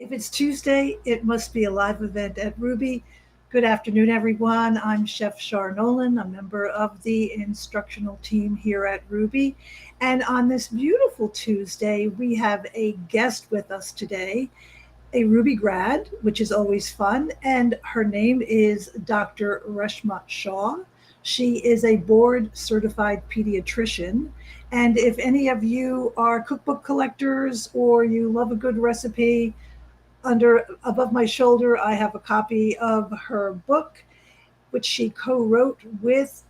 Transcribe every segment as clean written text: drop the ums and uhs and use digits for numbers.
If it's Tuesday, it must be a live event at Rouxbe. Good afternoon, everyone. I'm Chef Shah Nolan, a member of the instructional team here at Rouxbe. And on this beautiful Tuesday, we have a guest with us today, a Rouxbe grad, which is always fun. And her name is Dr. Reshma Shah. She is a board certified pediatrician. And if any of you are cookbook collectors or you love a good recipe, under above my shoulder, I have a copy of her book, which she co-wrote with,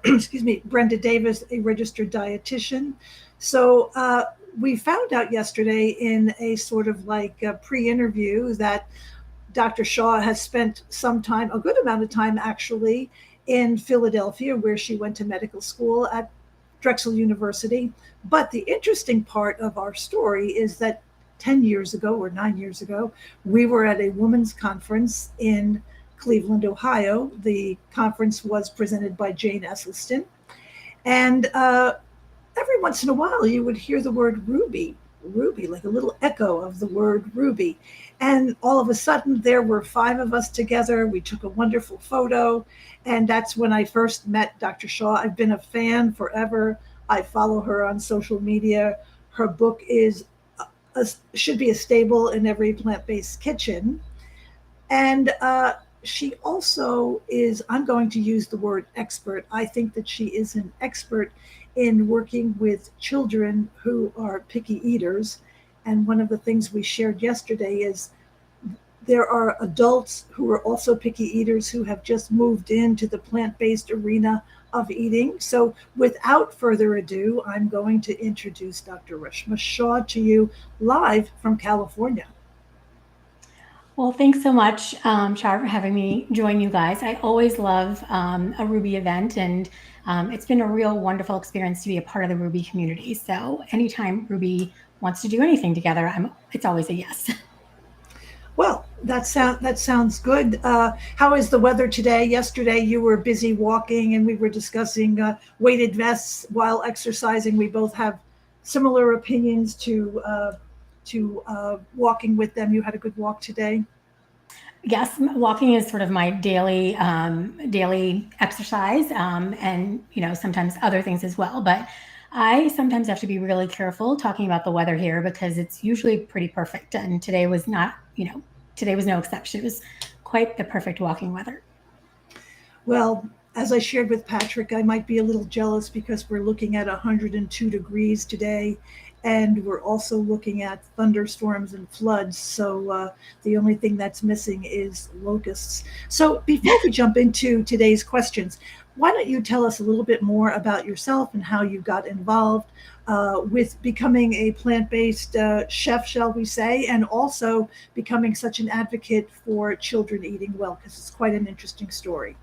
excuse me, Brenda Davis, a registered dietitian. So we found out yesterday in a sort of like a pre-interview that Dr. Shah has spent some time, a good amount of time actually, in Philadelphia, where she went to medical school at Drexel University. But the interesting part of our story is that 10 years ago or 9 years ago, we were at a women's conference in Cleveland, Ohio. The conference was presented by Jane Esselstyn. And every once in a while, you would hear the word Rouxbe, like a little echo of the word Rouxbe. And all of a sudden, there were five of us together. We took a wonderful photo. And that's when I first met Dr. Shah. I've been a fan forever. I follow her on social media. Her book should be a staple in every plant-based kitchen. And she also is, I'm going to use the word expert. I think that she is an expert in working with children who are picky eaters. And one of the things we shared yesterday is there are adults who are also picky eaters who have just moved into the plant-based arena of eating. So without further ado, I'm going to introduce Dr. Reshma Shah to you live from California. Well, thanks so much, Char, for having me join you guys. I always love a Rouxbe event, and it's been a real wonderful experience to be a part of the Rouxbe community. So anytime Rouxbe wants to do anything together, it's always a yes. Well, that sounds good. How is the weather today? Yesterday, you were busy walking, and we were discussing weighted vests while exercising. We both have similar opinions to walking with them. You had a good walk today. Yes, walking is sort of my daily exercise, and sometimes other things as well. But I sometimes have to be really careful talking about the weather here because it's usually pretty perfect, and today was not. Today was no exception. It was quite the perfect walking weather. Well, as I shared with Patrick, I might be a little jealous because we're looking at 102 degrees today, and we're also looking at thunderstorms and floods. So the only thing that's missing is locusts. So before we jump into today's questions, why don't you tell us a little bit more about yourself and how you got involved with becoming a plant-based chef, shall we say, and also becoming such an advocate for children eating well, because it's quite an interesting story.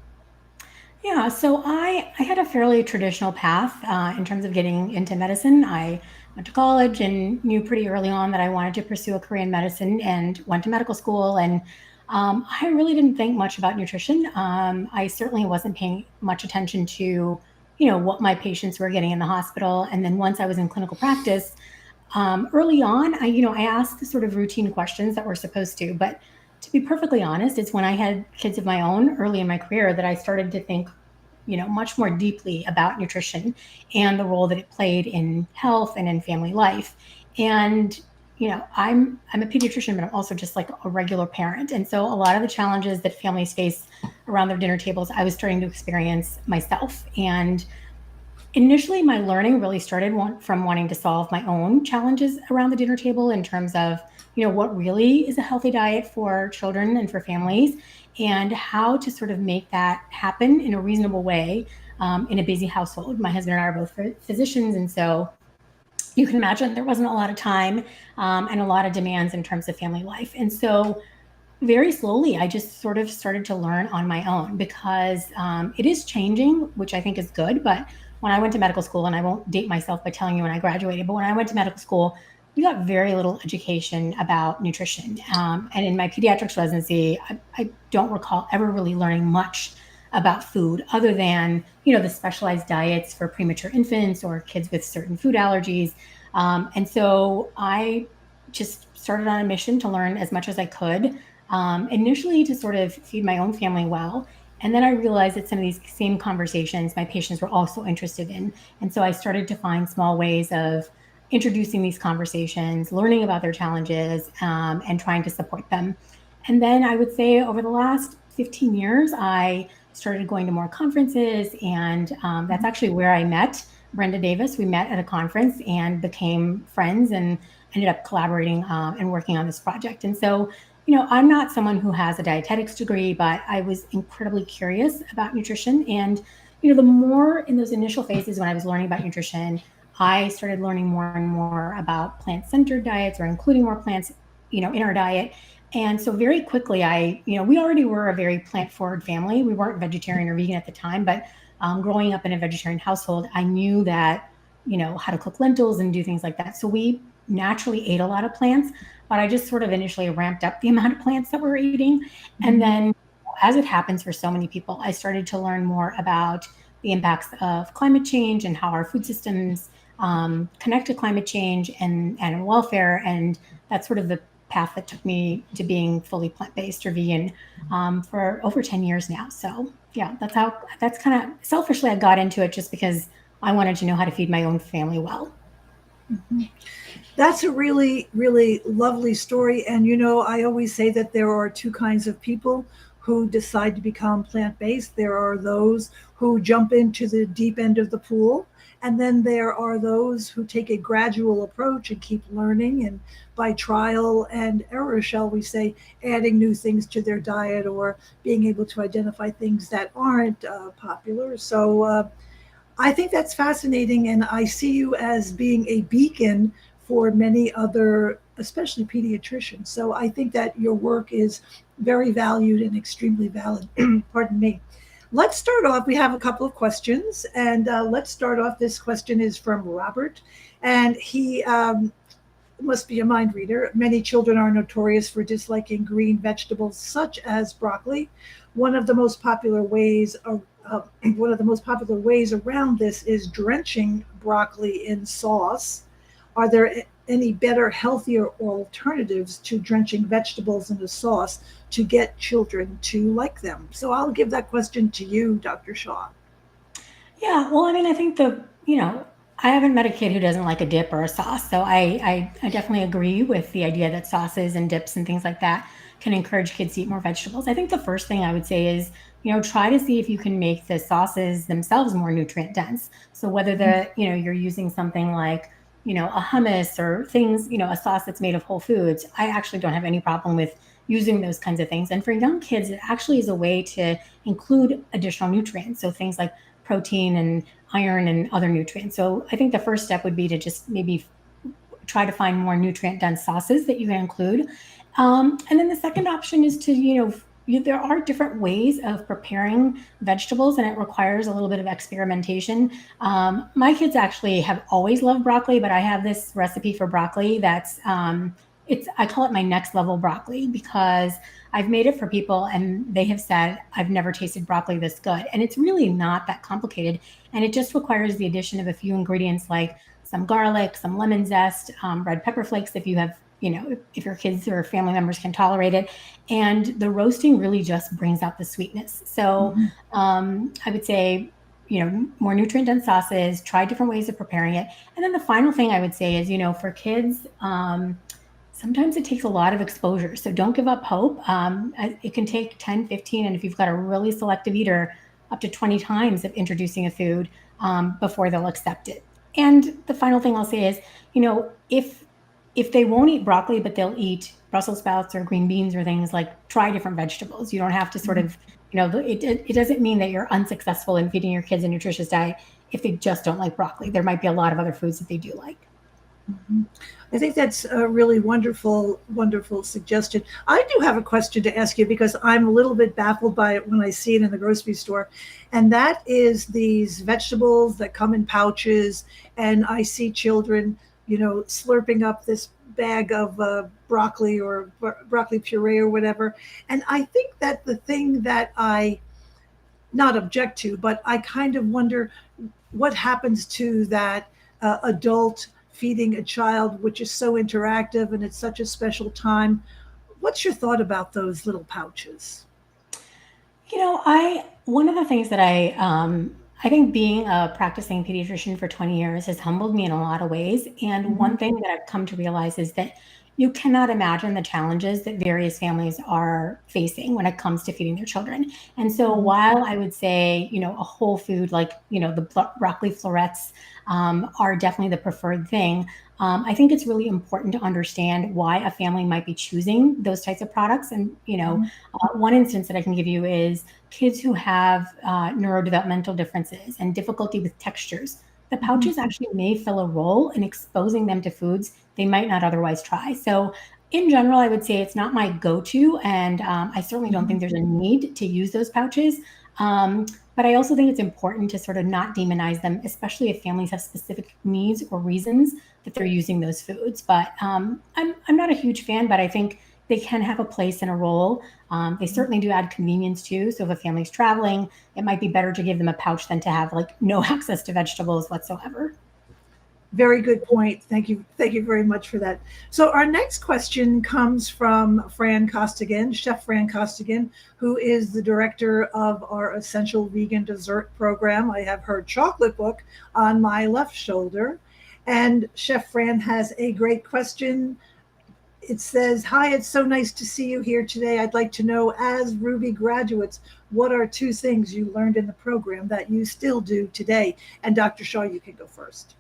Yeah, so I had a fairly traditional path in terms of getting into medicine. I went to college and knew pretty early on that I wanted to pursue a career in medicine and went to medical school. And I really didn't think much about nutrition. I certainly wasn't paying much attention to, what my patients were getting in the hospital. And then once I was in clinical practice, early on, I asked the sort of routine questions that we're supposed to, but to be perfectly honest, it's when I had kids of my own early in my career that I started to think, much more deeply about nutrition and the role that it played in health and in family life. And, I'm a pediatrician, but I'm also just like a regular parent. And so a lot of the challenges that families face around their dinner tables, I was starting to experience myself. And initially, my learning really started from wanting to solve my own challenges around the dinner table in terms of, what really is a healthy diet for children and for families, and how to sort of make that happen in a reasonable way in a busy household. My husband and I are both physicians, and so you can imagine there wasn't a lot of time and a lot of demands in terms of family life. And so very slowly, I just sort of started to learn on my own because it is changing, which I think is good. But when I went to medical school, and I won't date myself by telling you when I graduated, but when I went to medical school, we got very little education about nutrition. And in my pediatrics residency, I don't recall ever really learning much about food other than, the specialized diets for premature infants or kids with certain food allergies. And so I just started on a mission to learn as much as I could, initially to sort of feed my own family well. And then I realized that some of these same conversations my patients were also interested in. And so I started to find small ways of introducing these conversations, learning about their challenges, and trying to support them. And then I would say over the last 15 years, I started going to more conferences, and that's actually where I met Brenda Davis. We met at a conference and became friends and ended up collaborating and working on this project. And so, I'm not someone who has a dietetics degree, but I was incredibly curious about nutrition. And, the more in those initial phases when I was learning about nutrition, I started learning more and more about plant-centered diets or including more plants, in our diet. And so very quickly, we already were a very plant-forward family. We weren't vegetarian or vegan at the time, but growing up in a vegetarian household, I knew that, how to cook lentils and do things like that. So we naturally ate a lot of plants, but I just sort of initially ramped up the amount of plants that we're eating. And then, as it happens for so many people, I started to learn more about the impacts of climate change and how our food systems connect to climate change and animal welfare. And that's sort of the path that took me to being fully plant-based or vegan for over 10 years now. So yeah, that's kind of selfishly I got into it just because I wanted to know how to feed my own family well. That's a really, really lovely story. And I always say that there are two kinds of people who decide to become plant based. There are those who jump into the deep end of the pool. And then there are those who take a gradual approach and keep learning and by trial and error, shall we say, adding new things to their diet or being able to identify things that aren't popular. So I think that's fascinating, and I see you as being a beacon for many other, especially pediatricians. So I think that your work is very valued and extremely valid. Pardon me. Let's start off. We have a couple of questions, and let's start off. This question is from Robert, and he must be a mind reader. Many children are notorious for disliking green vegetables such as broccoli. One of the most popular ways one of the most popular ways around this is drenching broccoli in sauce. Are there any better, healthier alternatives to drenching vegetables in a sauce to get children to like them? So I'll give that question to you, Dr. Shaw. Yeah, well, I mean, I think I haven't met a kid who doesn't like a dip or a sauce. So I definitely agree with the idea that sauces and dips and things like that can encourage kids to eat more vegetables. I think the first thing I would say is, try to see if you can make the sauces themselves more nutrient dense. So whether you're using something like, a hummus or things, a sauce that's made of whole foods, I actually don't have any problem with using those kinds of things. And for young kids, it actually is a way to include additional nutrients. So things like protein and iron and other nutrients. So I think the first step would be to just maybe try to find more nutrient dense sauces that you can include. And then the second option is to, there are different ways of preparing vegetables and it requires a little bit of experimentation. My kids actually have always loved broccoli, but I have this recipe for broccoli that's, I call it my next level broccoli because I've made it for people and they have said, I've never tasted broccoli this good. And it's really not that complicated. And it just requires the addition of a few ingredients like some garlic, some lemon zest, red pepper flakes if you have, if your kids or family members can tolerate it. And the roasting really just brings out the sweetness. So I would say, more nutrient dense sauces, try different ways of preparing it. And then the final thing I would say is, for kids, sometimes it takes a lot of exposure. So don't give up hope. It can take 10, 15, and if you've got a really selective eater, up to 20 times of introducing a food before they'll accept it. And the final thing I'll say is, if they won't eat broccoli, but they'll eat Brussels sprouts or green beans or things, like try different vegetables. You don't have to sort of, it doesn't mean that you're unsuccessful in feeding your kids a nutritious diet if they just don't like broccoli. There might be a lot of other foods that they do like. I think that's a really wonderful, wonderful suggestion. I do have a question to ask you because I'm a little bit baffled by it when I see it in the grocery store. And that is these vegetables that come in pouches. And I see children, slurping up this bag of broccoli or broccoli puree or whatever. And I think that the thing that I not object to, but I kind of wonder what happens to that adult feeding a child, which is so interactive and it's such a special time. What's your thought about those little pouches? I one of the things that I think being a practicing pediatrician for 20 years has humbled me in a lot of ways. And Mm-hmm. one thing that I've come to realize is that you cannot imagine the challenges that various families are facing when it comes to feeding their children. And so Mm-hmm. while I would say, a whole food like, the broccoli florets are definitely the preferred thing, I think it's really important to understand why a family might be choosing those types of products. And, one instance that I can give you is kids who have neurodevelopmental differences and difficulty with textures. The Mm-hmm. pouches actually may fill a role in exposing them to foods they might not otherwise try. So, in general, I would say it's not my go to, and I certainly don't Mm-hmm. think there's a need to use those pouches. Um, but I also think it's important to sort of not demonize them, especially if families have specific needs or reasons that they're using those foods. But I'm not a huge fan, but I think they can have a place and a role. They certainly do add convenience too. So if a family's traveling, it might be better to give them a pouch than to have like no access to vegetables whatsoever. Very good point. Thank you. Thank you very much for that. So our next question comes from Fran Costigan, Chef Fran Costigan, who is the director of our Essential Vegan Dessert Program. I have her chocolate book on my left shoulder. And Chef Fran has a great question. It says, "Hi, it's so nice to see you here today. I'd like to know, as Ruby graduates, what are two things you learned in the program that you still do today?" And Dr. Shaw, you can go first.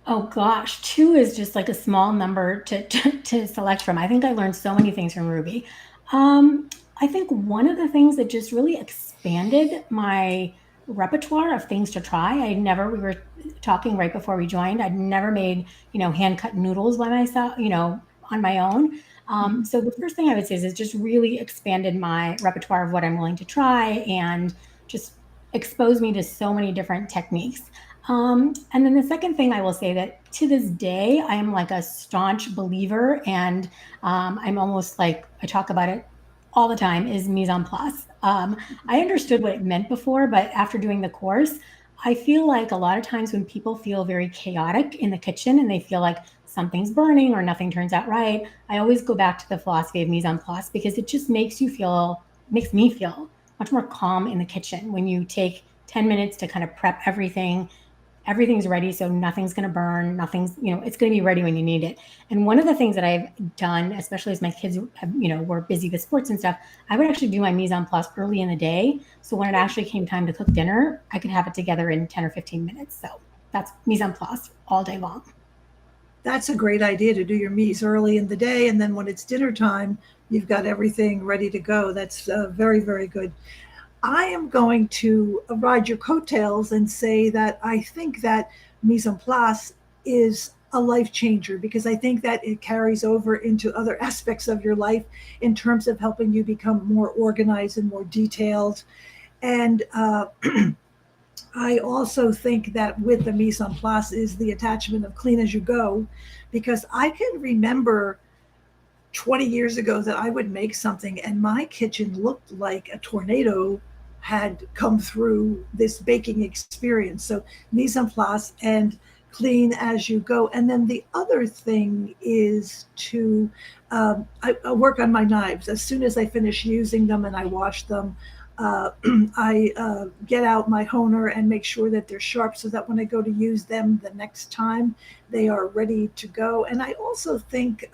Oh gosh, two is just like a small number to select from. I think I learned so many things from Ruby. I think one of the things that just really expanded my repertoire of things to try. We were talking right before we joined, I'd never made, hand cut noodles by myself, on my own. Mhm. So the first thing I would say is it just really expanded my repertoire of what I'm willing to try and just exposed me to so many different techniques. And then the second thing I will say that to this day, I am like a staunch believer, and I'm almost like I talk about it all the time is mise en place. I understood what it meant before, but after doing the course, I feel like a lot of times when people feel very chaotic in the kitchen and they feel like something's burning or nothing turns out right, I always go back to the philosophy of mise en place because it just makes me feel much more calm in the kitchen when you take 10 minutes to kind of prep everything's ready, so nothing's going to burn, it's going to be ready when you need it. And one of the things that I've done, especially as my kids have, were busy with sports and stuff, I would actually do my mise en place early in the day, so when it actually came time to cook dinner, I could have it together in 10 or 15 minutes. So that's mise en place all day long. That's a great idea to do your mise early in the day, and then when it's dinner time, you've got everything ready to go. That's very, very good. I am going to ride your coattails and say that I think that mise en place is a life changer because I think that it carries over into other aspects of your life in terms of helping you become more organized and more detailed. And I also think that with the mise en place is the attachment of clean as you go, because I can remember 20 years ago that I would make something and my kitchen looked like a tornado had come through this baking experience. So mise en place and clean as you go. And then the other thing is to I work on my knives. As soon as I finish using them and I wash them, I get out my honer and make sure that they're sharp so that when I go to use them the next time, they are ready to go. And I also think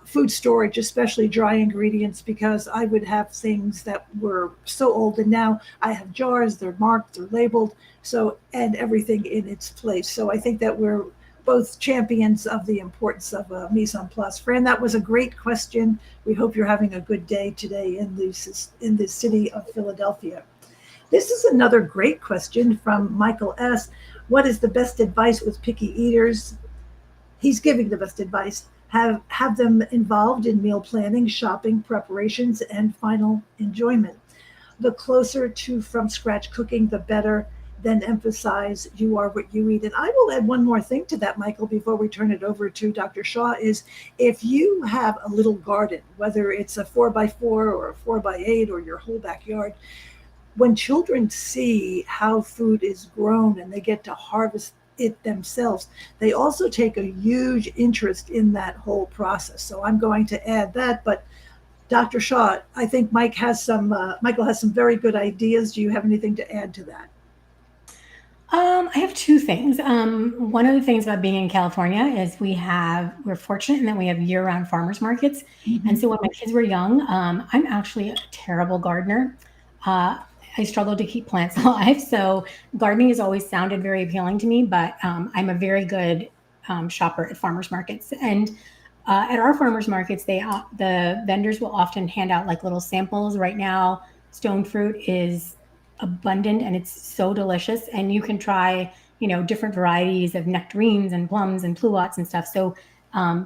food storage, especially dry ingredients, because I would have things that were so old, and now I have jars, they're marked, they're labeled, so, and everything in its place. So I think that we're both champions of the importance of mise en place. Fran, that was a great question. We hope you're having a good day today in the city of Philadelphia. This is another great question from Michael S. What is the best advice with picky eaters? He's giving the best advice. Have them involved in meal planning, shopping, preparations, and final enjoyment. The closer to from scratch cooking, the better. Then emphasize you are what you eat. And I will add one more thing to that, Michael, before we turn it over to Dr. Shaw, is if you have a little garden, whether it's a 4x4 or a 4x8 or your whole backyard, when children see how food is grown and they get to harvest it themselves, they also take a huge interest in that whole process. So I'm going to add that. But Dr. Shaw, I think Michael has some very good ideas. Do you have anything to add to that? I have two things. One of the things about being in California is we're fortunate in that we have year-round farmers markets. And Mm-hmm. so when my kids were young, I'm actually a terrible gardener. Uh, I struggle to keep plants alive. So gardening has always sounded very appealing to me, but I'm a very good shopper at farmers markets. And at our farmers markets, the vendors will often hand out like little samples. Right now, stone fruit is abundant and it's so delicious, and you can try different varieties of nectarines and plums and pluots and stuff. So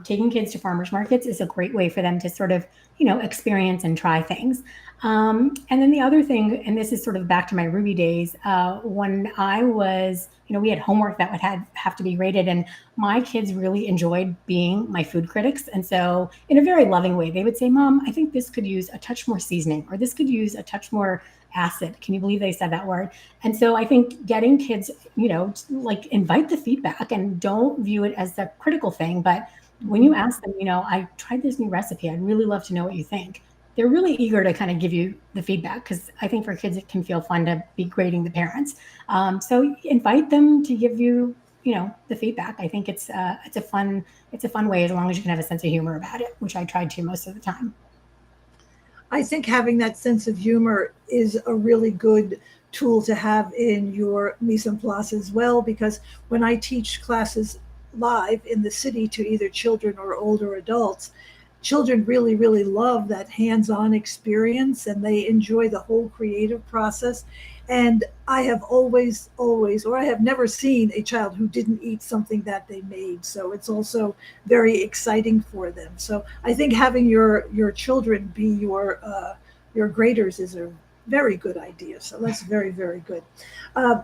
taking kids to farmers markets is a great way for them to sort of experience and try things. And then the other thing, and this is sort of back to my Ruby days, when I was, we had homework that would have to be graded, and my kids really enjoyed being my food critics. And so in a very loving way, they would say, Mom, I think this could use a touch more seasoning, or this could use a touch more acid. Can you believe they said that word? And so I think getting kids, like invite the feedback and don't view it as a critical thing. But when you ask them, I tried this new recipe, I'd really love to know what you think. They're really eager to kind of give you the feedback, because I think for kids it can feel fun to be grading the parents. So invite them to give you, the feedback. I think it's a fun way, as long as you can have a sense of humor about it, which I tried to most of the time. I think having that sense of humor is a really good tool to have in your mise en place as well, because when I teach classes live in the city to either children or older adults, children really, really love that hands on experience and they enjoy the whole creative process. And I have always, or I have never seen a child who didn't eat something that they made. So it's also very exciting for them. So I think having your children be your graders is a very good idea. So that's very, very good. Uh,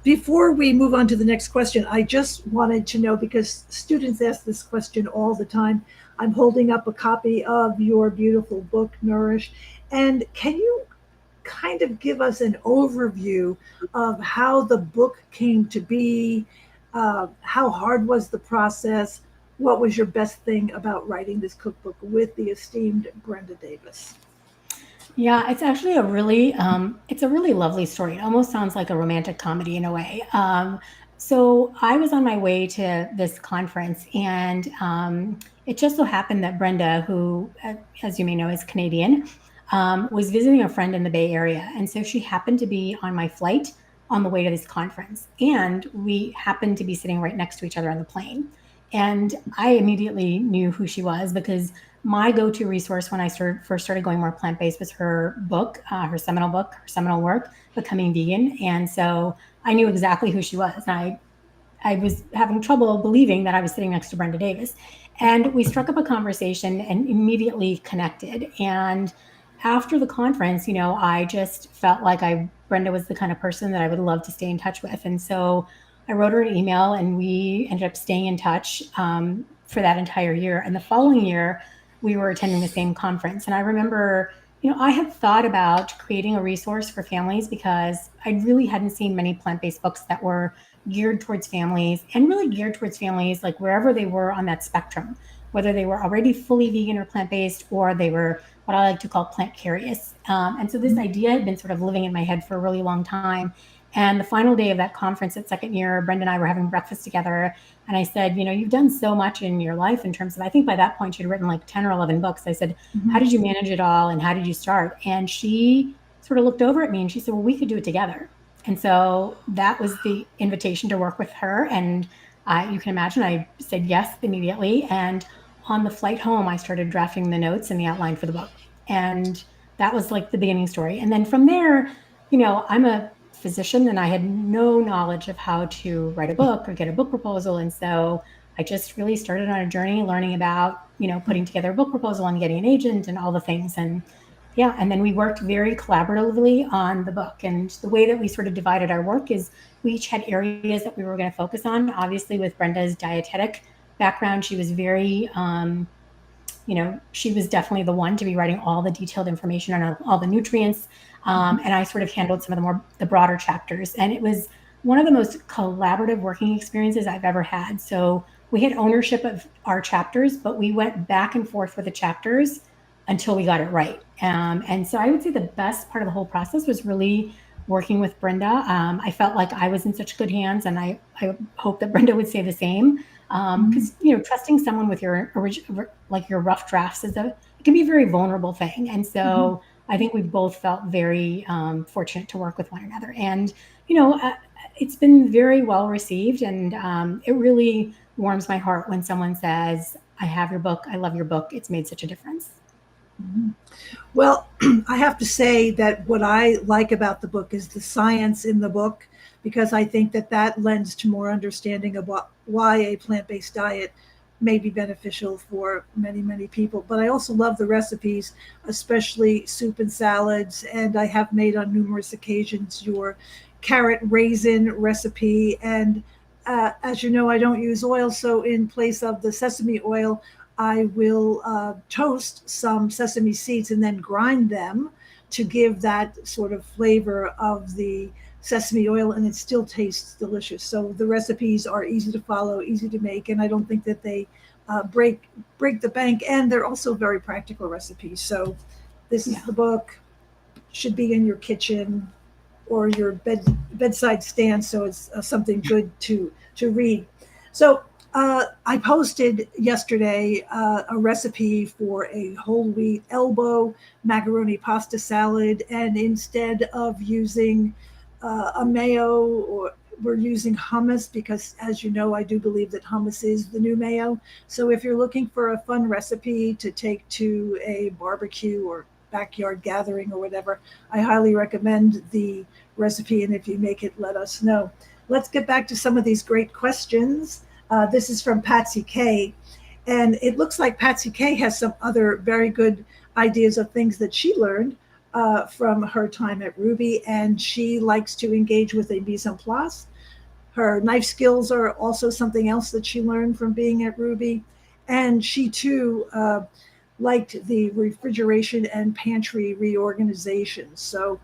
Before we move on to the next question, I just wanted to know, because students ask this question all the time. I'm holding up a copy of your beautiful book, Nourish. And can you kind of give us an overview of how the book came to be? How hard was the process? What was your best thing about writing this cookbook with the esteemed Brenda Davis? Yeah, it's actually it's a really lovely story. It almost sounds like a romantic comedy in a way. So I was on my way to this conference, and it just so happened that Brenda, who, as you may know, is Canadian, was visiting a friend in the Bay Area, and so she happened to be on my flight on the way to this conference, and we happened to be sitting right next to each other on the plane. And I immediately knew who she was, because my go-to resource when I first started going more plant-based was her book, her seminal work, Becoming Vegan. And so I knew exactly who she was. And I was having trouble believing that I was sitting next to Brenda Davis. And we struck up a conversation and immediately connected. And after the conference, I just felt like Brenda was the kind of person that I would love to stay in touch with. And so I wrote her an email, and we ended up staying in touch for that entire year. And the following year, we were attending the same conference. And I remember, I had thought about creating a resource for families, because I really hadn't seen many plant-based books that were geared towards families, and really geared towards families like wherever they were on that spectrum, whether they were already fully vegan or plant-based, or they were what I like to call plant curious. And so this idea had been sort of living in my head for a really long time. And the final day of that conference, that second year, Brenda and I were having breakfast together. And I said, you've done so much in your life in terms of, I think by that point she'd written like 10 or 11 books. I said, how Mm-hmm. did you manage it all? And how did you start? And she sort of looked over at me and she said, well, we could do it together. And so that was the invitation to work with her. And you can imagine I said yes immediately. And on the flight home, I started drafting the notes and the outline for the book. And that was like the beginning story. And then from there, I'm a physician and I had no knowledge of how to write a book or get a book proposal. And so I just really started on a journey learning about, putting together a book proposal and getting an agent and all the things. And yeah, and then we worked very collaboratively on the book. And the way that we sort of divided our work is we each had areas that we were going to focus on. Obviously, with Brenda's dietetic background, she was very she was definitely the one to be writing all the detailed information on all the nutrients. And I sort of handled some of the broader chapters. And it was one of the most collaborative working experiences I've ever had. So we had ownership of our chapters, but we went back and forth with the chapters until we got it right. And so I would say the best part of the whole process was really working with Brenda. I felt like I was in such good hands, and I hope that Brenda would say the same. Mhm. Because trusting someone with your like your rough drafts it can be a very vulnerable thing. And Mhm. so I think we both felt very fortunate to work with one another. And it's been very well received, and it really warms my heart when someone says, "I have your book. I love your book. It's made such a difference." Mhm. Well, I have to say that what I like about the book is the science in the book, because I think that that lends to more understanding of why a plant based diet may be beneficial for many, many people. But I also love the recipes, especially soup and salads. And I have made on numerous occasions your carrot raisin recipe. And as you know, I don't use oil. So in place of the sesame oil, I will toast some sesame seeds and then grind them to give that sort of flavor of the sesame oil, and it still tastes delicious. So the recipes are easy to follow, easy to make, and I don't think that they break the bank. And they're also very practical recipes. So this is Yeah. the book. Should be in your kitchen or your bedside stand, so it's something good to read. So I posted yesterday a recipe for a whole wheat elbow macaroni pasta salad, and instead of using a mayo, or we're using hummus, because as you know, I do believe that hummus is the new mayo. So if you're looking for a fun recipe to take to a barbecue or backyard gathering or whatever, I highly recommend the recipe. And if you make it, let us know. Let's get back to some of these great questions. This is from Patsy K. And it looks like Patsy K has some other very good ideas of things that she learned from her time at Rouxbe. And she likes to engage with a mise en place. Her knife skills are also something else that she learned from being at Rouxbe. And she too liked the refrigeration and pantry reorganization. So,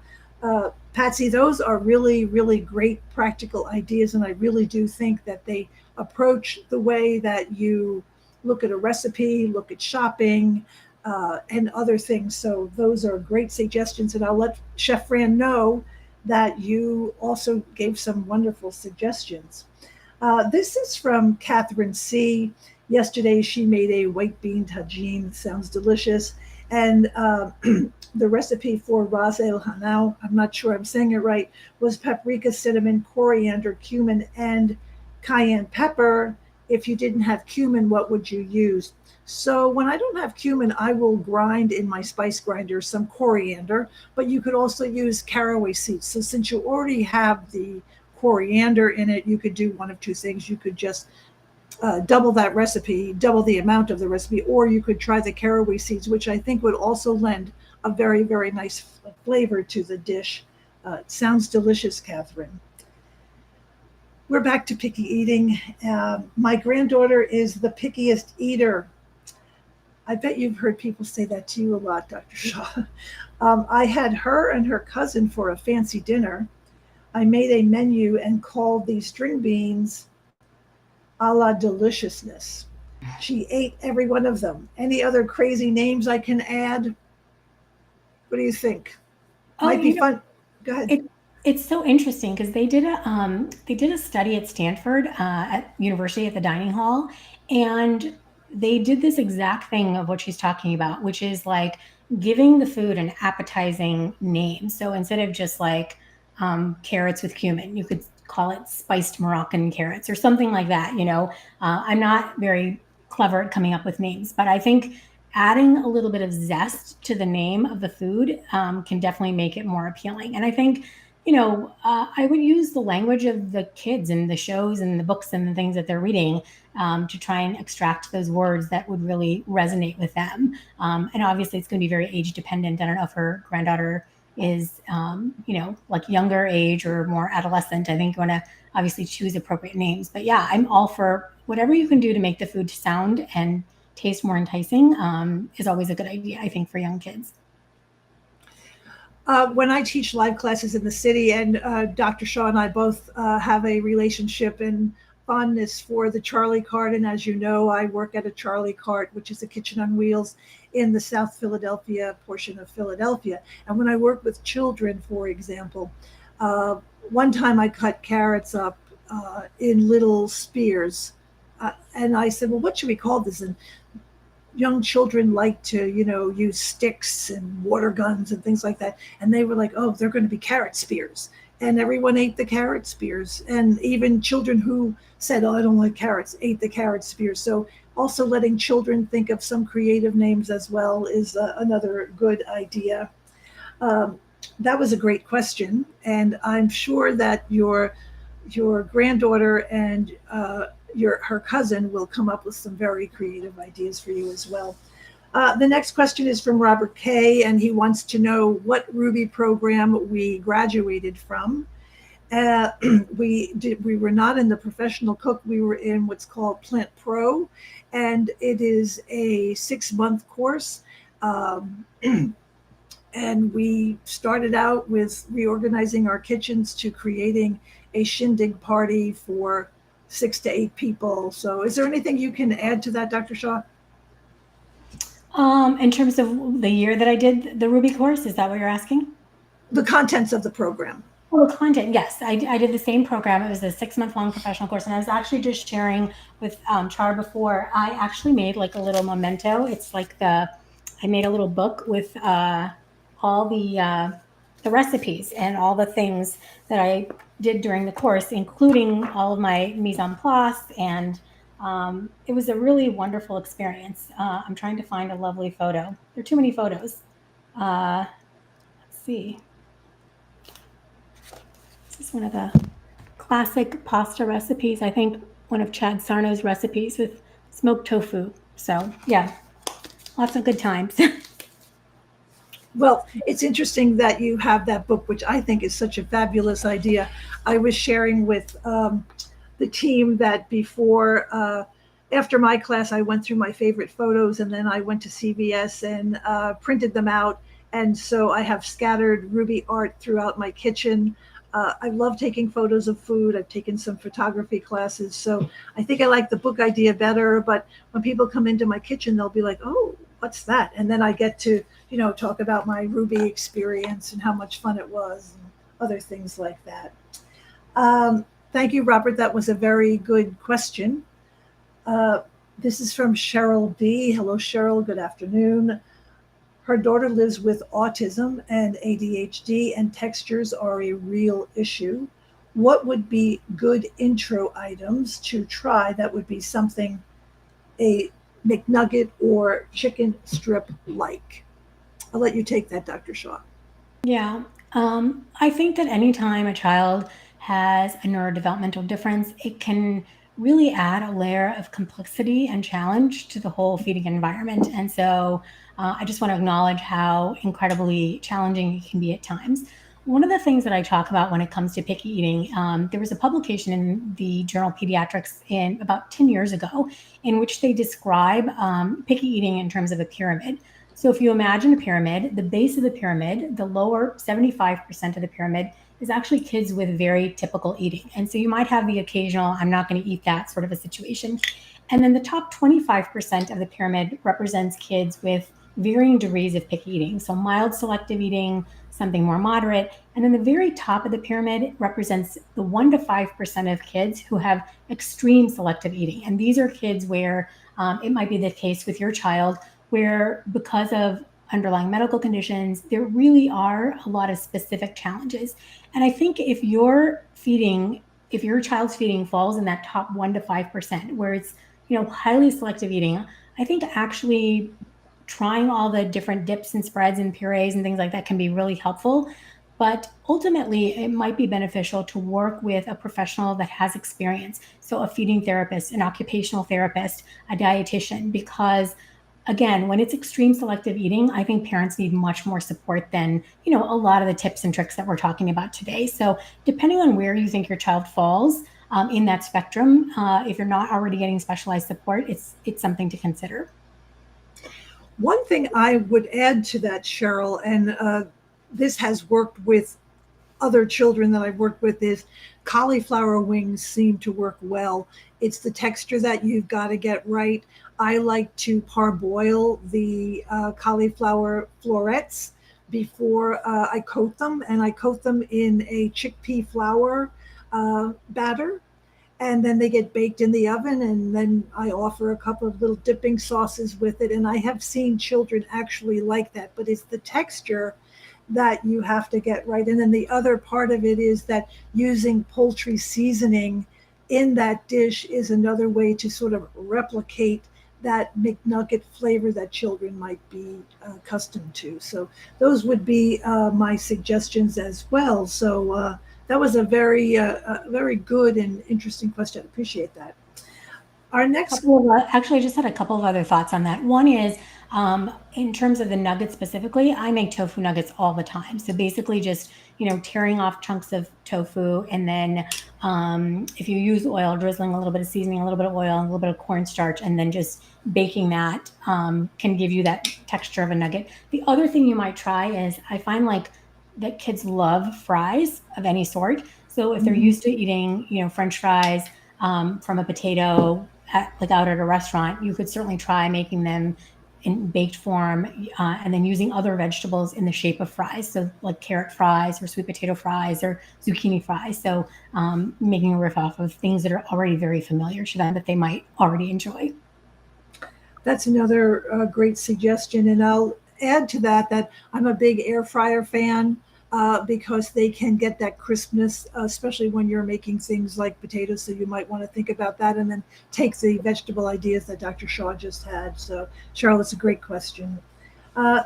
Patsy, those are really, really great practical ideas. And I really do think that they approach the way that you look at a recipe, look at shopping, and other things. So, those are great suggestions. And I'll let Chef Fran know that you also gave some wonderful suggestions. This is from Catherine C. Yesterday, she made a white bean tagine. Sounds delicious. And the recipe for ras el hanao, I'm not sure I'm saying it right, was paprika, cinnamon, coriander, cumin, and cayenne pepper. If you didn't have cumin, what would you use? So when I don't have cumin, I will grind in my spice grinder some coriander, but you could also use caraway seeds. So since you already have the coriander in it, you could do one of two things. You could just double that recipe, double the amount of the recipe, or you could try the caraway seeds, which I think would also lend a very, very nice flavor to the dish. It sounds delicious, Catherine. We're back to picky eating. My granddaughter is the pickiest eater. I bet you've heard people say that to you a lot, Dr. Shaw. I had her and her cousin for a fancy dinner. I made a menu and called the string beans a la deliciousness. She ate every one of them. Any other crazy names I can add? What do you think? Oh, Might be fun. Go ahead. it it's so interesting because they did a study at Stanford at university at the dining hall, and they did this exact thing of what she's talking about, which is like giving the food an appetizing name. So instead of just like carrots with cumin, you could call it spiced Moroccan carrots or something like that. I'm not very clever at coming up with names, but I think adding a little bit of zest to the name of the food can definitely make it more appealing. And I think, I would use the language of the kids and the shows and the books and the things that they're reading to try and extract those words that would really resonate with them. And obviously, it's going to be very age dependent. I don't know if her granddaughter is, like younger age or more adolescent. I think you want to obviously choose appropriate names. But yeah, I'm all for whatever you can do to make the food sound and taste more enticing is always a good idea, I think, for young kids. When I teach live classes in the city, and Dr. Shaw and I both have a relationship and fondness for the Charlie cart. And as you know, I work at a Charlie cart, which is a kitchen on wheels in the South Philadelphia portion of Philadelphia. And when I work with children, for example, uh, one time I cut carrots up in little spears. And I said, well, what should we call this? And young children like to, use sticks and water guns and things like that. And they were like, oh, they're going to be carrot spears. And everyone ate the carrot spears. And even children who said, oh, I don't like carrots, ate the carrot spears. So also letting children think of some creative names as well is another good idea. Um, that was a great question. And I'm sure that your granddaughter and her cousin will come up with some very creative ideas for you as well. The next question is from Robert K., and he wants to know what Rouxbe program we graduated from. Uh, we were not in the professional cook. We were in what's called Plant Pro, and it is a 6-month course. And we started out with reorganizing our kitchens to creating a shindig party for 6 to 8 people. So is there anything you can add to that, Dr. Shaw? In terms of the year that I did the Rouxbe course, is that what you're asking? The contents of the program. Oh, content. Yes, I did the same program. It was a 6-month-long professional course, and I was actually just sharing with Char before. I actually made like a little memento. It's like I made a little book with all the recipes and all the things that I did during the course, including all of my mise en place, and it was a really wonderful experience. I'm trying to find a lovely photo. There are too many photos. Let's see. This is one of the classic pasta recipes. I think one of Chad Sarno's recipes with smoked tofu. So yeah, lots of good times. Well, it's interesting that you have that book, which I think is such a fabulous idea. I was sharing with the team that after my class, I went through my favorite photos, and then I went to CVS and printed them out. And so I have scattered Rouxbe art throughout my kitchen. I love taking photos of food. I've taken some photography classes. So I think I like the book idea better. But when people come into my kitchen, they'll be like, oh, what's that? And then I get to, talk about my Rouxbe experience and how much fun it was and other things like that. Thank you, Robert. That was a very good question. This is from Cheryl B. Hello, Cheryl. Good afternoon. Her daughter lives with autism and ADHD, and textures are a real issue. What would be good intro items to try that would be something a McNugget or chicken strip like? I'll let you take that, Dr. Shaw. Yeah, I think that anytime a child has a neurodevelopmental difference, it can really add a layer of complexity and challenge to the whole feeding environment. And so I just want to acknowledge how incredibly challenging it can be at times. One of the things that I talk about when it comes to picky eating, there was a publication in the journal Pediatrics in about 10 years ago in which they describe picky eating in terms of a pyramid. So if you imagine a pyramid, the base of the pyramid, the lower 75% of the pyramid is actually kids with very typical eating. And so you might have the occasional, I'm not going to eat that sort of a situation. And then the top 25% of the pyramid represents kids with varying degrees of picky eating. So mild selective eating, something more moderate. And then the very top of the pyramid represents the 1 to 5% of kids who have extreme selective eating. And these are kids where it might be the case with your child where because of underlying medical conditions, there really are a lot of specific challenges. And I think if your child's feeding falls in that top 1 to 5%, where it's, highly selective eating, I think actually trying all the different dips and spreads and purees and things like that can be really helpful. But ultimately, it might be beneficial to work with a professional that has experience. So a feeding therapist, an occupational therapist, a dietitian, because again, when it's extreme selective eating, I think parents need much more support than, a lot of the tips and tricks that we're talking about today. So depending on where you think your child falls in that spectrum, if you're not already getting specialized support, it's something to consider. One thing I would add to that, Cheryl, and this has worked with other children that I've worked with, is cauliflower wings seem to work well. It's the texture that you've got to get right. I like to parboil the cauliflower florets before I coat them, and I coat them in a chickpea flour batter, and then they get baked in the oven, and then I offer a couple of little dipping sauces with it, and I have seen children actually like that. But it's the texture that you have to get right. And then the other part of it is that using poultry seasoning in that dish is another way to sort of replicate that McNugget flavor that children might be accustomed to. So those would be my suggestions as well. So that was a very good and interesting question. I appreciate that. Our next, Actually, I just had a couple of other thoughts on that. One is, in terms of the nuggets specifically, I make tofu nuggets all the time. So basically, just tearing off chunks of tofu, and then if you use oil, drizzling a little bit of seasoning, a little bit of oil, and a little bit of cornstarch, and then just baking that can give you that texture of a nugget. The other thing you might try is, I find like that kids love fries of any sort. So if they're used to eating, French fries from a potato like out at a restaurant, you could certainly try making them in baked form, and then using other vegetables in the shape of fries. So like carrot fries or sweet potato fries or zucchini fries. So making a riff off of things that are already very familiar to them that they might already enjoy. that's another great suggestion. And I'll add to that that I'm a big air fryer fan because they can get that crispness, especially when you're making things like potatoes. So you might want to think about that and then take the vegetable ideas that Dr. Shaw just had. So, Charlotte's a great question.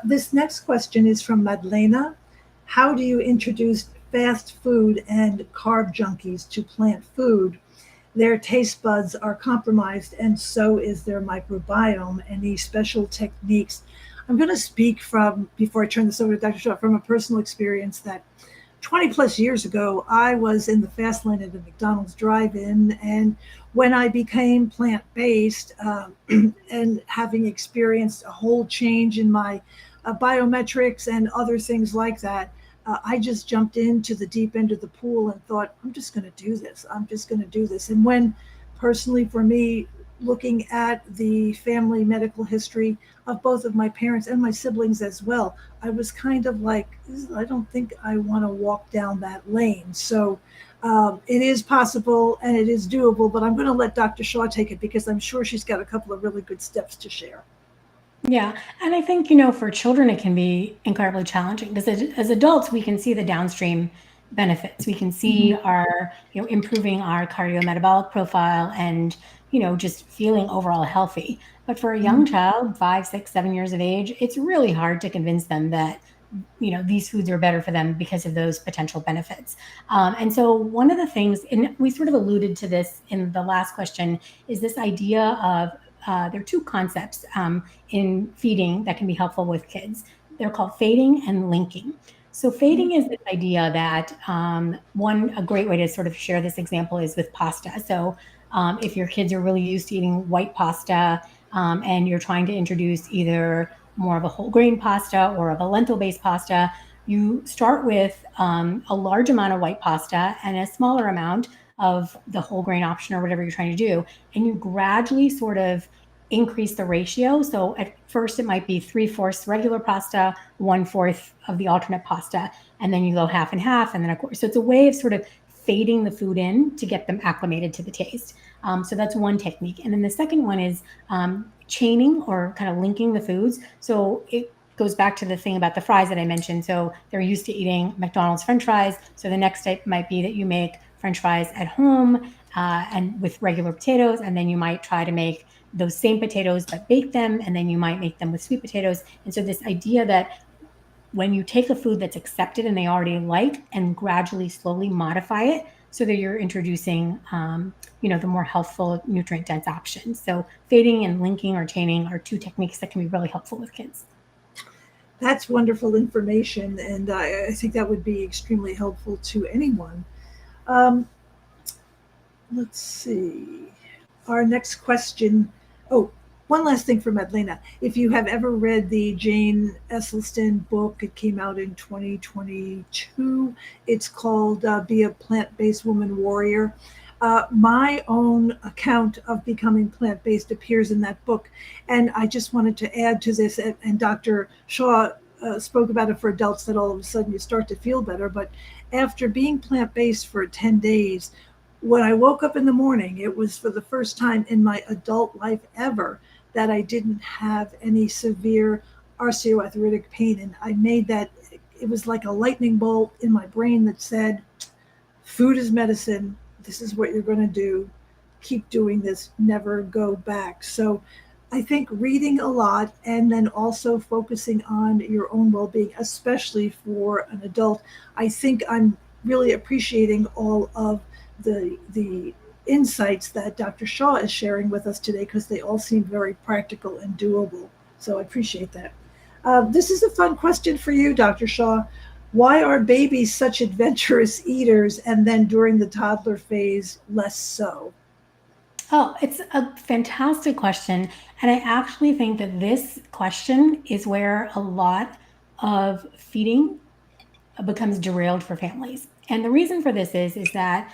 This next question is from Madlena. How do you introduce fast food and carb junkies to plant food? Their taste buds are compromised, and so is their microbiome. Any special techniques? I'm going to speak from, before I turn this over to Dr. Shaw, from a personal experience that 20 plus years ago, I was in the fast lane at a McDonald's drive in. And when I became plant based and having experienced a whole change in my biometrics and other things like that, I just jumped into the deep end of the pool and thought, I'm just going to do this. I'm just going to do this. And when, personally, for me, looking at the family medical history of both of my parents and my siblings as well, I was kind of like, I don't think I want to walk down that lane. So it is possible and it is doable, but I'm going to let Dr. Shaw take it because I'm sure she's got a couple of really good steps to share. Yeah, and I think, for children, it can be incredibly challenging because as adults, we can see the downstream benefits. We can see our, improving our cardiometabolic profile and, just feeling overall healthy. But for a young child, 5, 6, 7 years of age, it's really hard to convince them that, these foods are better for them because of those potential benefits. And so one of the things, and we sort of alluded to this in the last question, is this idea of there are two concepts in feeding that can be helpful with kids. They're called fading and linking. So fading is this idea that a great way to sort of share this example is with pasta. So if your kids are really used to eating white pasta and you're trying to introduce either more of a whole grain pasta or of a lentil based pasta, you start with a large amount of white pasta and a smaller amount of the whole grain option or whatever you're trying to do. And you gradually sort of increase the ratio. So at first it might be 3/4 regular pasta, 1/4 of the alternate pasta, and then you go half and half, and then of course. So it's a way of sort of fading the food in to get them acclimated to the taste. So that's one technique. And then the second one is chaining or kind of linking the foods. So it goes back to the thing about the fries that I mentioned. So they're used to eating McDonald's French fries. So the next step might be that you make French fries at home and with regular potatoes, and then you might try to make those same potatoes but bake them, and then you might make them with sweet potatoes. And so this idea that when you take a food that's accepted and they already like and gradually slowly modify it so that you're introducing the more healthful nutrient dense options. So fading and linking or chaining are two techniques that can be really helpful with kids. That's wonderful information, and I think that would be extremely helpful to anyone. Um, let's see. Our next question. Oh, One last thing for Madlena. If you have ever read the Jane Esselstyn book, it came out in 2022. It's called Be a Plant Based Woman Warrior. My own account of becoming plant based appears in that book. And I just wanted to add to this, and Dr. Shaw spoke about it for adults, that all of a sudden you start to feel better. But after being plant based for 10 days, when I woke up in the morning, it was for the first time in my adult life ever that I didn't have any severe osteoarthritic pain. And I made that, it was like a lightning bolt in my brain that said, food is medicine. This is what you're going to do. Keep doing this. Never go back. So I think reading a lot and then also focusing on your own well being, especially for an adult, I think I'm really appreciating all of the insights that Dr. Shaw is sharing with us today, because they all seem very practical and doable. So I appreciate that. This is a fun question for you, Dr. Shaw. Why are babies such adventurous eaters, and then during the toddler phase, less so? Oh, it's a fantastic question. And I actually think that this question is where a lot of feeding becomes derailed for families. And the reason for this is that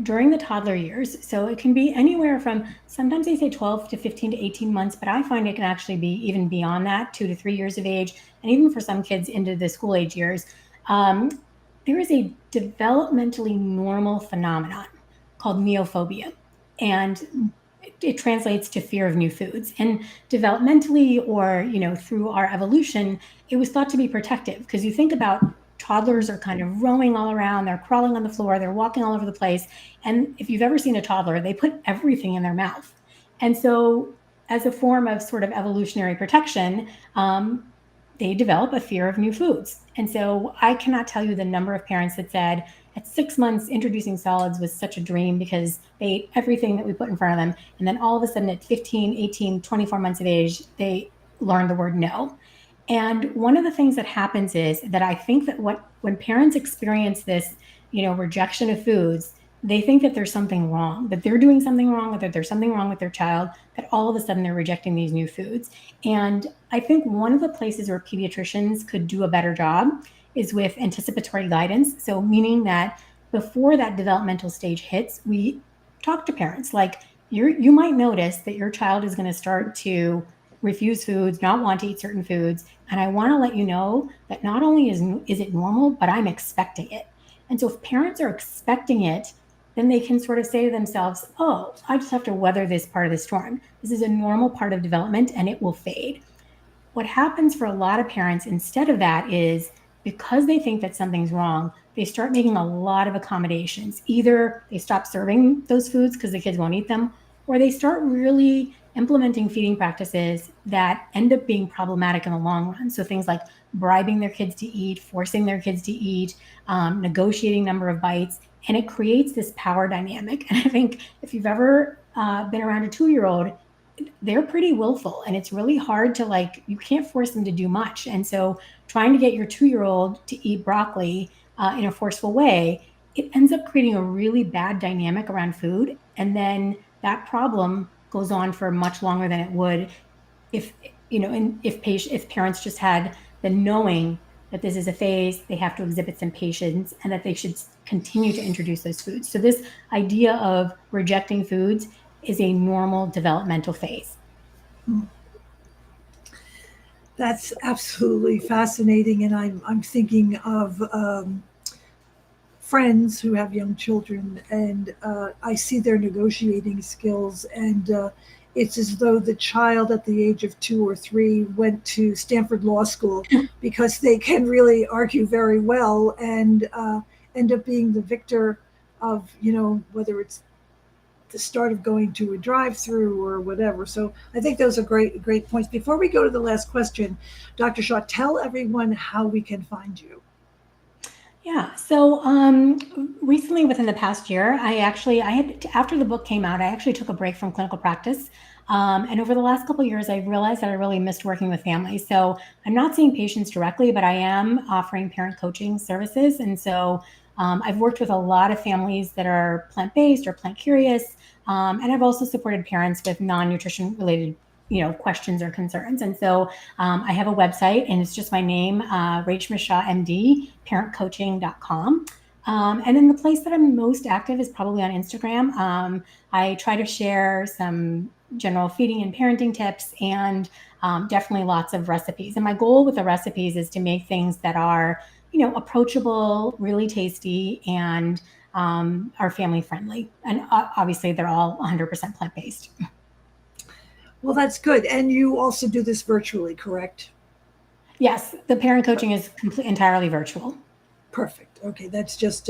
during the toddler years, so it can be anywhere from, sometimes they say 12 to 15 to 18 months, but I find it can actually be even beyond that, 2 to 3 years of age, and even for some kids into the school age years. Um, there is a developmentally normal phenomenon called neophobia. And it translates to fear of new foods. And developmentally, or through our evolution, it was thought to be protective, because you think about toddlers are kind of roaming all around, they're crawling on the floor, they're walking all over the place. And if you've ever seen a toddler, they put everything in their mouth. And so, as a form of sort of evolutionary protection, they develop a fear of new foods. And so I cannot tell you the number of parents that said at 6 months, introducing solids was such a dream because they ate everything that we put in front of them. And then all of a sudden at 15, 18, 24 months of age, they learned the word no. And one of the things that happens is that I think that when parents experience this, rejection of foods, they think that there's something wrong, that they're doing something wrong, or that there's something wrong with their child, that all of a sudden they're rejecting these new foods. And I think one of the places where pediatricians could do a better job is with anticipatory guidance. So, meaning that before that developmental stage hits, we talk to parents like, you might notice that your child is going to start to refuse foods, not want to eat certain foods. And I want to let you know that not only is it normal, but I'm expecting it. And so if parents are expecting it, then they can sort of say to themselves, oh, I just have to weather this part of the storm. This is a normal part of development and it will fade. What happens for a lot of parents instead of that is, because they think that something's wrong, they start making a lot of accommodations. Either they stop serving those foods because the kids won't eat them, or they start really implementing feeding practices that end up being problematic in the long run. So things like bribing their kids to eat, forcing their kids to eat, negotiating number of bites, and it creates this power dynamic. And I think if you've ever been around a 2-year-old, they're pretty willful, and it's really hard to, you can't force them to do much. And so trying to get your 2-year-old to eat broccoli in a forceful way, it ends up creating a really bad dynamic around food. And then that problem goes on for much longer than it would if, and if parents just had the knowing that this is a phase, they have to exhibit some patience, and that they should continue to introduce those foods. So this idea of rejecting foods is a normal developmental phase. That's absolutely fascinating. And I'm thinking of friends who have young children, and I see their negotiating skills. And it's as though the child at the age of 2 or 3 went to Stanford Law School, because they can really argue very well and end up being the victor of, whether it's the start of going to a drive-through or whatever. So I think those are great points. Before we go to the last question, Dr. Shaw, tell everyone how we can find you. Yeah. So recently, within the past year, I had, after the book came out, I actually took a break from clinical practice. And over the last couple of years, I've realized that I really missed working with families. So I'm not seeing patients directly, but I am offering parent coaching services. And so I've worked with a lot of families that are plant-based or plant curious. And I've also supported parents with non-nutrition related questions or concerns. And so I have a website, and it's just my name, Reshma Shah, MD, parentcoaching.com. And then the place that I'm most active is probably on Instagram. I try to share some general feeding and parenting tips, and definitely lots of recipes. And my goal with the recipes is to make things that are, approachable, really tasty, and are family friendly. And obviously, they're all 100% plant based. Well, that's good. And you also do this virtually, correct? Yes, the parent coaching is entirely virtual. Perfect. Okay, that's just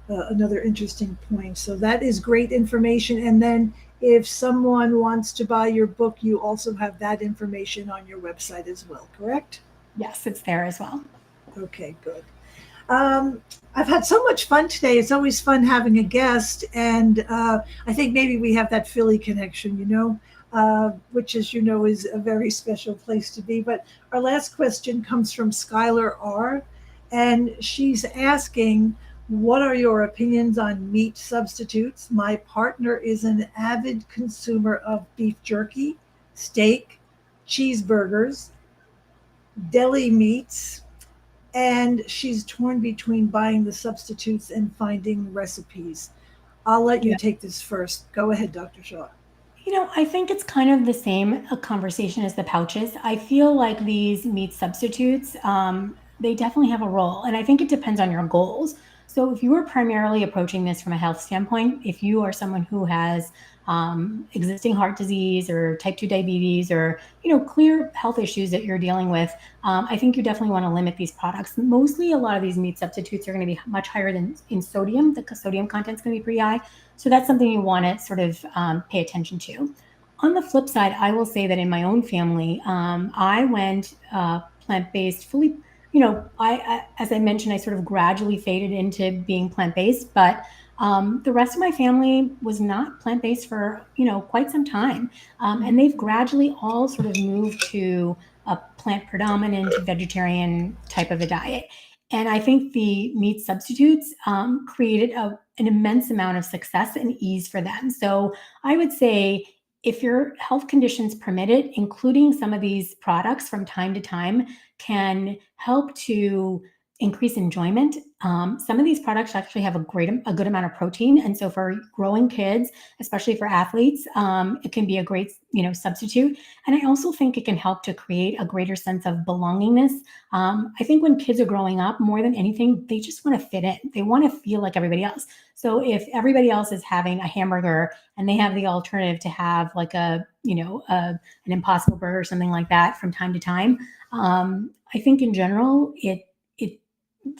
another interesting point. So that is great information. And then if someone wants to buy your book, you also have that information on your website as well, correct? Yes, it's there as well. Okay, good. Um, I've had so much fun today. It's always fun having a guest, and I think maybe we have that Philly connection, which, as you know, is a very special place to be. But our last question comes from Skylar R., and she's asking, "What are your opinions on meat substitutes? My partner is an avid consumer of beef jerky, steak, cheeseburgers, deli meats." And she's torn between buying the substitutes and finding recipes. I'll let you Yeah. take this first. Go ahead, Dr. Shaw. I think it's kind of the same a conversation as the pouches. I feel like these meat substitutes, they definitely have a role. And I think it depends on your goals. So if you are primarily approaching this from a health standpoint, if you are someone who has existing heart disease or type 2 diabetes, or, clear health issues that you're dealing with, I think you definitely want to limit these products. Mostly a lot of these meat substitutes are going to be much higher than in sodium. The sodium content is going to be pretty high. So that's something you want to sort of pay attention to. On the flip side, I will say that in my own family, I went plant based fully. As I mentioned, I sort of gradually faded into being plant based, but the rest of my family was not plant based for quite some time, and they've gradually all sort of moved to a plant predominant vegetarian type of a diet. And I think the meat substitutes created an immense amount of success and ease for them. So I would say, if your health conditions permit it, including some of these products from time to time can help to increase enjoyment. Some of these products actually have a good amount of protein, and so for growing kids, especially for athletes, it can be a great substitute. And I also think it can help to create a greater sense of belongingness. I think when kids are growing up, more than anything, they just want to fit in. They want to feel like everybody else. So if everybody else is having a hamburger and they have the alternative to have like an Impossible Burger or something like that from time to time, I think in general, it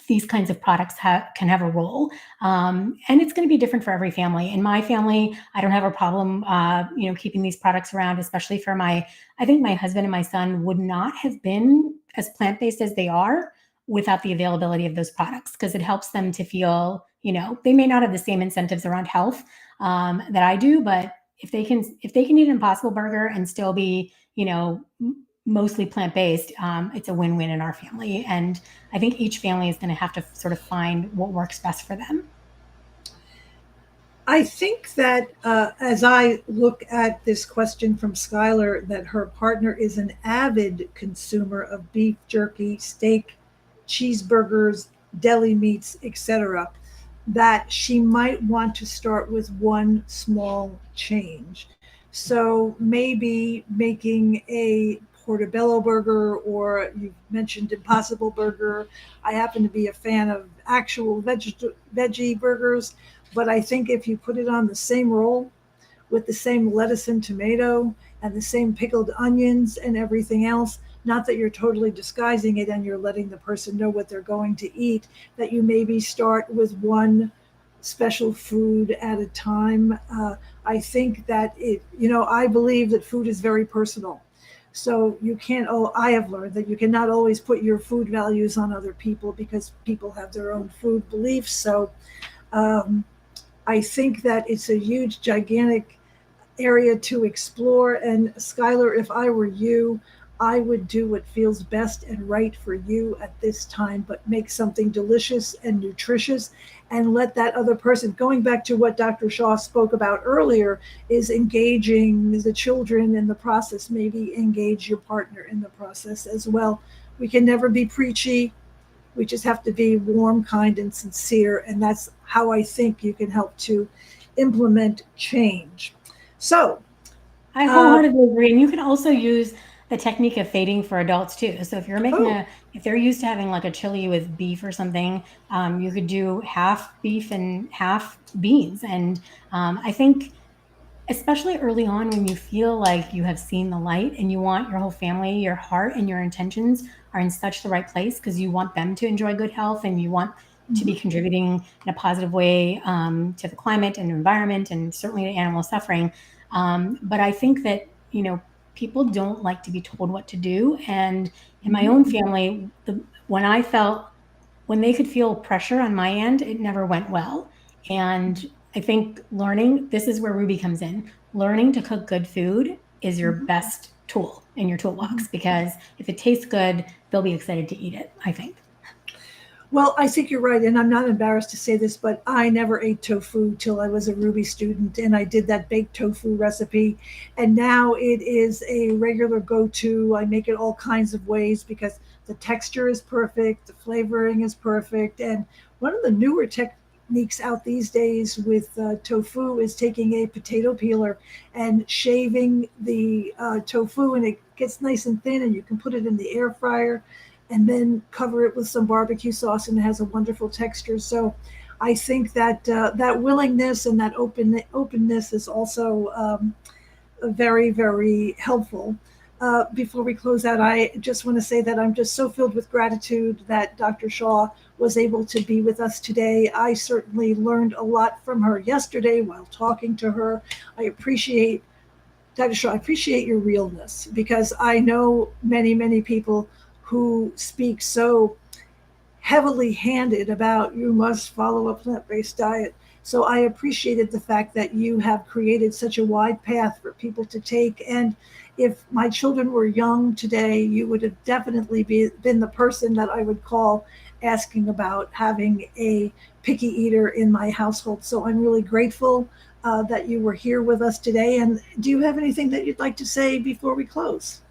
these kinds of products can have a role, and it's going to be different for every family. In my family, I don't have a problem, keeping these products around, especially for I think my husband and my son would not have been as plant based as they are without the availability of those products, because it helps them to feel, they may not have the same incentives around health that I do, but if they can eat an Impossible Burger and still be, mostly plant-based, it's a win-win in our family. And I think each family is going to have to sort of find what works best for them. I think that as I look at this question from Skylar, that her partner is an avid consumer of beef jerky, steak, cheeseburgers, deli meats, etc., that she might want to start with one small change. So maybe making a portobello burger, or you mentioned Impossible Burger. I happen to be a fan of actual veggie burgers, but I think if you put it on the same roll with the same lettuce and tomato and the same pickled onions and everything else, not that you're totally disguising it and you're letting the person know what they're going to eat, that you maybe start with one special food at a time. I think that I believe that food is very personal. So you can't, I have learned that you cannot always put your food values on other people, because people have their own food beliefs. So I think that it's a huge, gigantic area to explore. And Skylar, if I were you, I would do what feels best and right for you at this time, but make something delicious and nutritious and let that other person, going back to what Dr. Shaw spoke about earlier, is engaging the children in the process, maybe engage your partner in the process as well. We can never be preachy. We just have to be warm, kind, and sincere. And that's how I think you can help to implement change. So, I uh, wholeheartedly agree. And you can also use the technique of fading for adults too. So oh, if they're used to having like a chili with beef or something, you could do half beef and half beans. And I think especially early on when you feel like you have seen the light and you want your whole family, your heart and your intentions are in such the right place because you want them to enjoy good health and you want to be mhm, contributing in a positive way to the climate and environment and certainly to animal suffering. But I think that, you know, people don't like to be told what to do. And in my mhm. own family, when they could feel pressure on my end, it never went well. And I think learning this is where Ruby comes in. Learning to cook good food is your Mhm. best tool in your Mhm. toolbox because if it tastes good, they'll be excited to eat it, I think. Well, I think you're right, and I'm not embarrassed to say this, but I never ate tofu till I was a Ruby student, and I did that baked tofu recipe, and now it is a regular go-to. I make it all kinds of ways because the texture is perfect, the flavoring is perfect, and one of the newer techniques out these days with tofu is taking a potato peeler and shaving the tofu, and it gets nice and thin, and you can put it in the air fryer and then cover it with some barbecue sauce, and it has a wonderful texture. So I think that that willingness and that openness is also very, very helpful. Before we close out, I just want to say that I'm just so filled with gratitude that Dr. Shaw was able to be with us today. I certainly learned a lot from her yesterday while talking to her. I appreciate Dr. Shaw, I appreciate your realness because I know many, many people who speak so heavily handed about you must follow a plant based diet. So I appreciated the fact that you have created such a wide path for people to take. And if my children were young today, you would have definitely been the person that I would call asking about having a picky eater in my household. So I'm really grateful that you were here with us today. And do you have anything that you'd like to say before we close?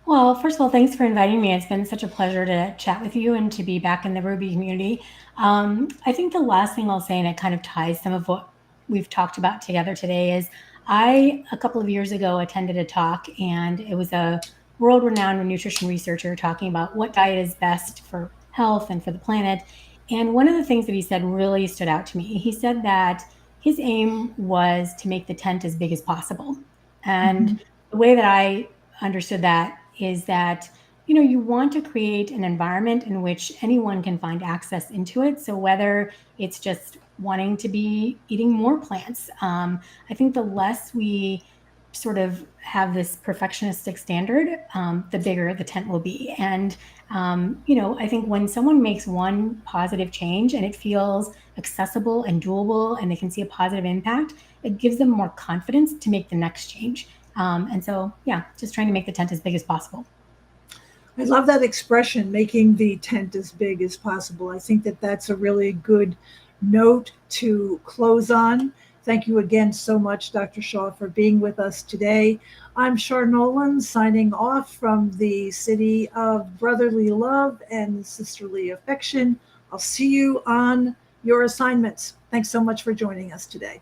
Well, first of all, thanks for inviting me. It's been such a pleasure to chat with you and to be back in the Ruby community. I think the last thing I'll say, and it kind of ties some of what we've talked about together today, is a couple of years ago, attended a talk, and it was a world renowned nutrition researcher talking about what diet is best for health and for the planet. And one of the things that he said really stood out to me. He said that his aim was to make the tent as big as possible. And Mhm. the way that I understood that is that you want to create an environment in which anyone can find access into it. So whether it's just wanting to be eating more plants, I think the less we sort of have this perfectionistic standard, the bigger the tent will be. And I think when someone makes one positive change and it feels accessible and doable, and they can see a positive impact, it gives them more confidence to make the next change. And so, yeah, just trying to make the tent as big as possible. I love that expression, making the tent as big as possible. I think that that's a really good note to close on. Thank you again so much, Dr. Shaw, for being with us today. I'm Char Nolan, signing off from the city of brotherly love and sisterly affection. I'll see you on your assignments. Thanks so much for joining us today.